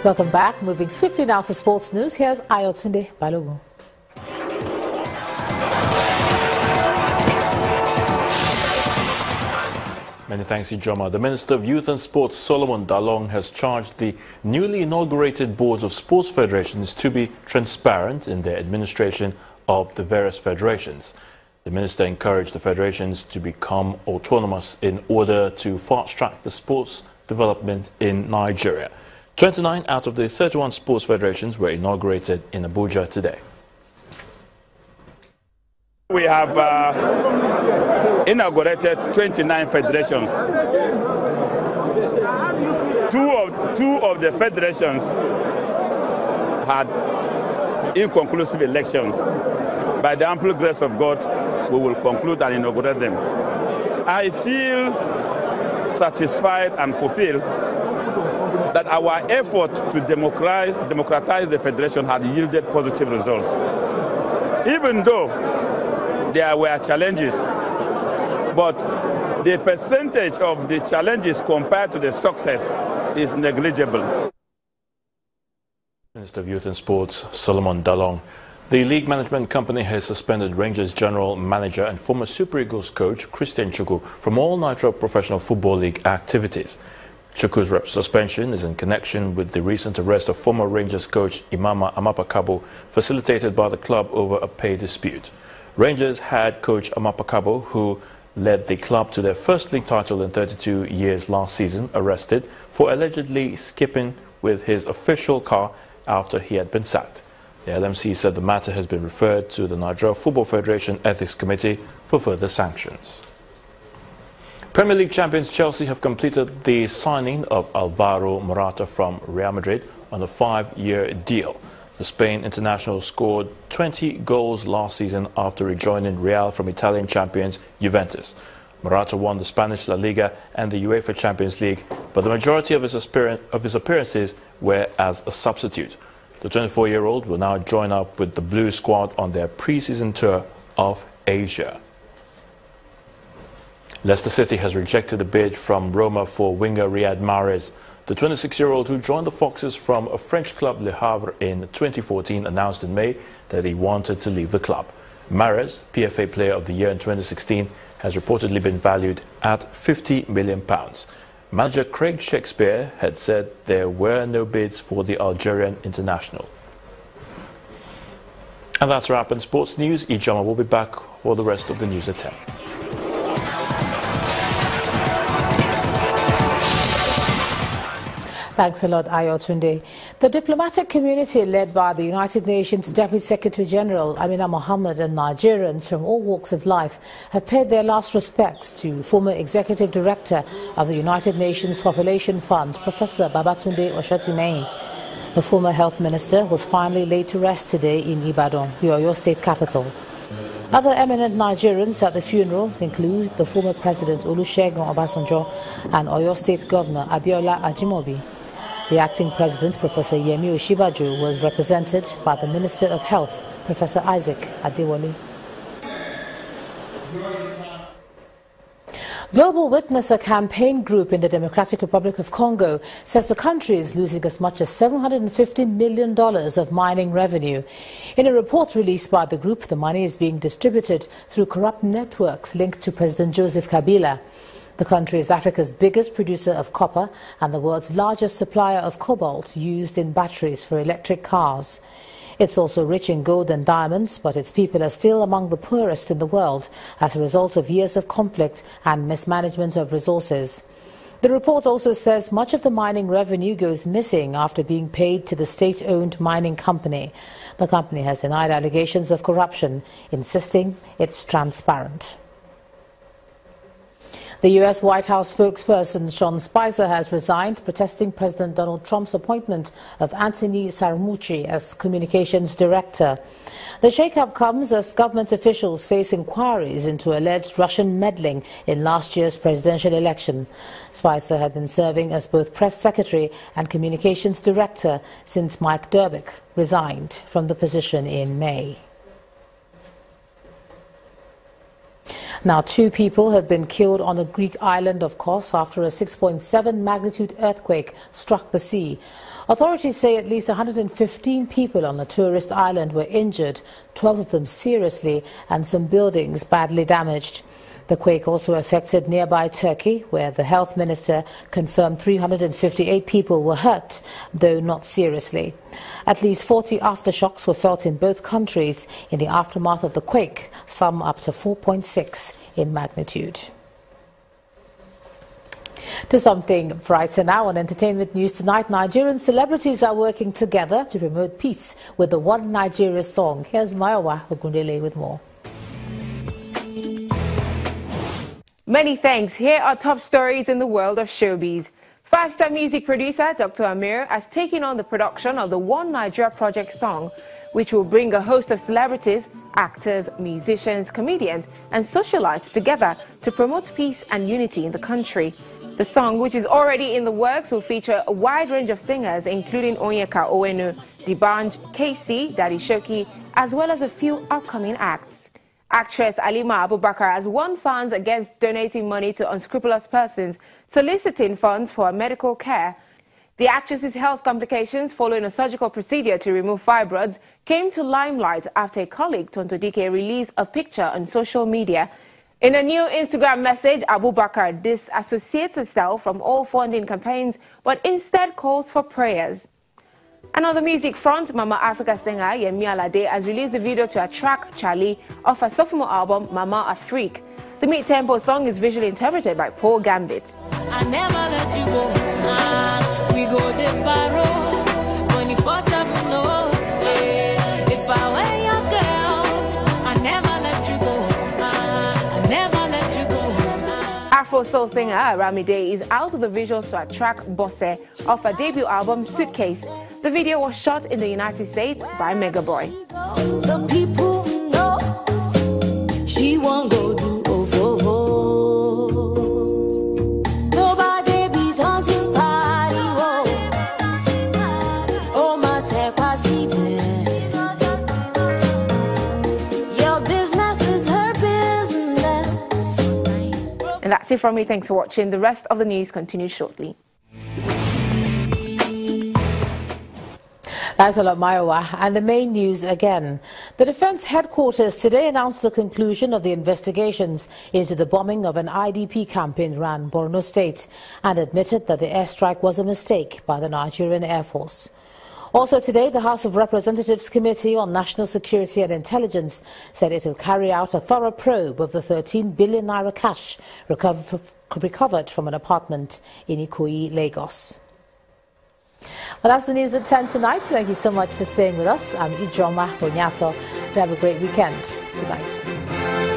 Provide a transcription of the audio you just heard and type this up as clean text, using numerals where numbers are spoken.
Welcome back. Moving swiftly now to sports news. Here's Ayotunde Balogun. Many thanks, Ijoma. The Minister of Youth and Sports, Solomon Dalong, has charged the newly inaugurated boards of sports federations to be transparent in their administration of the various federations. The minister encouraged the federations to become autonomous in order to fast-track the sports development in Nigeria. 29 out of the 31 sports federations were inaugurated in Abuja today. We have inaugurated 29 federations. Two of the federations had inconclusive elections. By the ample grace of God, we will conclude and inaugurate them. I feel satisfied and fulfilled that our effort to democratize the federation had yielded positive results. Even though there were challenges, but the percentage of the challenges compared to the success is negligible. Minister of Youth and Sports, Solomon Dalong. The league management company has suspended Rangers general manager and former Super Eagles coach Christian Chukwu from all Nigeria Professional Football League activities. Chukwu's suspension is in connection with the recent arrest of former Rangers coach Imama Amapakabo, facilitated by the club over a pay dispute. Rangers had coach Amapakabo, who led the club to their first league title in 32 years last season, arrested for allegedly skipping with his official car after he had been sacked. The LMC said the matter has been referred to the Nigeria Football Federation Ethics Committee for further sanctions. Premier League champions Chelsea have completed the signing of Alvaro Morata from Real Madrid on a 5-year deal. The Spain international scored 20 goals last season after rejoining Real from Italian champions Juventus. Morata won the Spanish La Liga and the UEFA Champions League, but the majority of his appearances were as a substitute. The 24-year-old will now join up with the Blue squad on their pre-season tour of Asia. Leicester City has rejected a bid from Roma for winger Riyad Mahrez. The 26-year-old, who joined the Foxes from a French club Le Havre in 2014, announced in May that he wanted to leave the club. Mahrez, PFA Player of the Year in 2016, has reportedly been valued at £50 million. Manager Craig Shakespeare had said there were no bids for the Algerian international. And that's a wrap in sports news. Ijoma will be back for the rest of the news at 10. Thanks a lot, Ayotunde. The diplomatic community led by the United Nations Deputy Secretary General Amina Mohammed and Nigerians from all walks of life have paid their last respects to former Executive Director of the United Nations Population Fund, Professor Babatunde Oshatimehin. The former Health Minister was finally laid to rest today in Ibadan, the Oyo State capital. Other eminent Nigerians at the funeral include the former President Olusegun Obasanjo and Oyo State Governor Abiola Ajimobi. The acting president, Professor Yemi Osinbajo, was represented by the Minister of Health, Professor Isaac Adewale. Global Witness, a campaign group in the Democratic Republic of Congo, says the country is losing as much as $750 million of mining revenue. In a report released by the group, the money is being distributed through corrupt networks linked to President Joseph Kabila. The country is Africa's biggest producer of copper and the world's largest supplier of cobalt used in batteries for electric cars. It's also rich in gold and diamonds, but its people are still among the poorest in the world as a result of years of conflict and mismanagement of resources. The report also says much of the mining revenue goes missing after being paid to the state-owned mining company. The company has denied allegations of corruption, insisting it's transparent. The U.S. White House spokesperson Sean Spicer has resigned, protesting President Donald Trump's appointment of Anthony Scaramucci as communications director. The shakeup comes as government officials face inquiries into alleged Russian meddling in last year's presidential election. Spicer had been serving as both press secretary and communications director since Mike Durbek resigned from the position in May. Now, 2 people have been killed on the Greek island of Kos after a 6.7 magnitude earthquake struck the sea. Authorities say at least 115 people on the tourist island were injured, 12 of them seriously, and some buildings badly damaged. The quake also affected nearby Turkey, where the health minister confirmed 358 people were hurt, though not seriously. At least 40 aftershocks were felt in both countries in the aftermath of the quake, some up to 4.6 in magnitude. To something brighter now on entertainment news tonight. Nigerian celebrities are working together to promote peace with the One Nigeria song. Here's Mayowa Ogundele with more. Many thanks. Here are top stories in the world of showbiz. Five-star music producer Dr. Amir has taken on the production of the One Nigeria Project song, which will bring a host of celebrities, actors, musicians, comedians, and socialites together to promote peace and unity in the country. The song, which is already in the works, will feature a wide range of singers, including Onyeka Owenu, D'banj, KC, Daddy Shoki, as well as a few upcoming acts. Actress Halima Abubakar has warned fans against donating money to unscrupulous persons soliciting funds for medical care. The actress's health complications following a surgical procedure to remove fibroids came to limelight after a colleague, Tonto Dike, released a picture on social media. In a new Instagram message, Abubakar disassociates herself from all funding campaigns, but instead calls for prayers. And on the music front, Mama Africa singer Yemi Alade has released a video to her track Charlie off her sophomore album Mama Afrique. The mid-tempo song is visually interpreted by Paul Gambit. I never let you go. We go the barrow 24/7. No, if I were your girl, I never let you go. I never let you go. Afro soul singer Ramide is out of the visuals to her track Bosse off her debut album Suitcase. The video was shot in the United States by Mega Boy. The people know she won't go do over. Nobody be dancing party. Oh, my tequasi. Your business is her business. And that's it from me. Thanks for watching. The rest of the news continues shortly. Thanks a lot, Mayowa. And the main news again. The Defence Headquarters today announced the conclusion of the investigations into the bombing of an IDP camp in Ran, Borno State, and admitted that the airstrike was a mistake by the Nigerian Air Force. Also today, the House of Representatives Committee on National Security and Intelligence said it will carry out a thorough probe of the 13 billion naira cash recovered from an apartment in Ikoyi, Lagos. Well, that's the news at 10 tonight. Thank you so much for staying with us. I'm Ijoma Onyato. Have a great weekend. Good night.